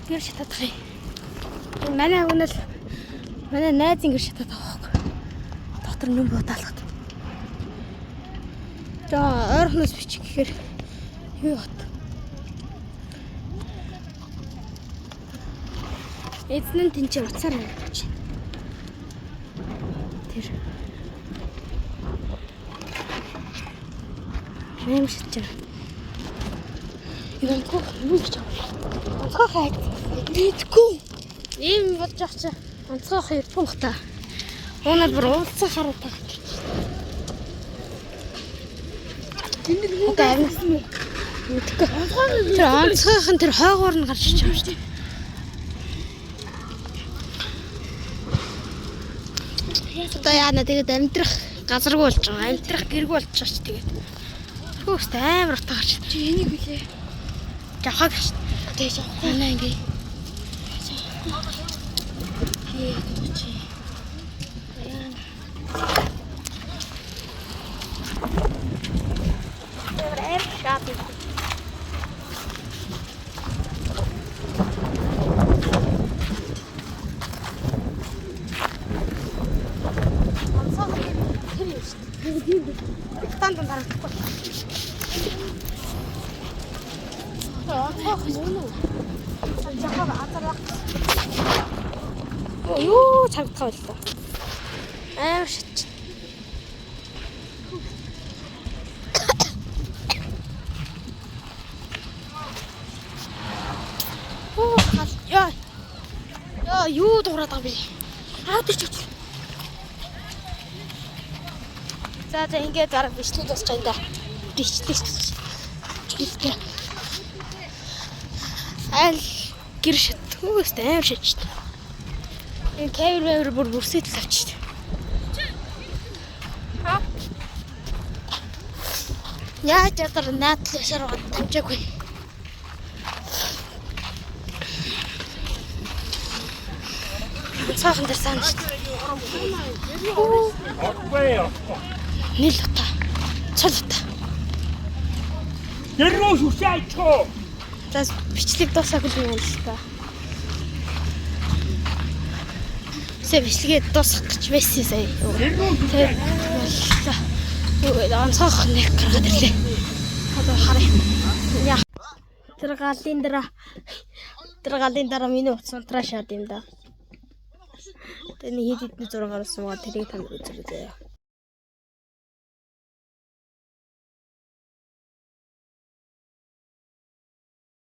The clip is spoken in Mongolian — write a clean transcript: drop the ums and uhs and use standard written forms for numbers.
гэр шатаад байгаа юм. Манай агнал манай найзын гэр шатаад байгаа юм. Дотор юм бодоолгот. За ойрхоноос бичих гэхээр юу хот. Эзэн нь тэнцээ уцаар явж байна. Тэр юм шатж байна. Юу гэж байна? Онцгой хайд. Мэдгүй. Ийм болж авч онцгой хайд пункта. Уунаа бүр уулзсан харуу таа. Тэнд нэг авнаас нь мэдгүй. Тэр онцгойхон тэр хойгоор нь гарч ичж байгаа шүү дээ. Одоо яана тэгээд амьдрах газаргүй болж байгаа. Амьдрах гэргүй болж байгаа ч тэгээд. Хөөс амар утаа гарч. Чи энийг билээ. Жахаг шүү дээ. Тэгээд жахаг. Манай ингээ. Чи. Яана. Эвэр шапи. Тантан дарахгүй. Жахав азарах. Юу чагтгаа байл та. Амар шат. Оо хал. Яа юу дуурайд байгаа бэ? Тэр ч. За ингээд гарах бичлэг болж байгаа юм да. Бичлэг. Аль гэр шатгүйс амар шатч. Энэ кавер бүр бүрсэтэл авч. Ха? Яа чадар наадлахаар дамжаагүй. Цаахан дээр саана шүү дээ. Нил ута. Цол ута. Яруу шүшээчөө. За бичлэг дуусаагүй юм л та. Бичлэгээ дуусгах гэж байсан сая. Тэгээд онцгойх нэг гаргаад ирлээ. Одоо харъя. Яа. Тэр галын дараа миний утас унтраа шаад юм да. Тэгээд нэг хэд хэдэн зураг гарсан байгаа тэрийг танд үзүүлээ.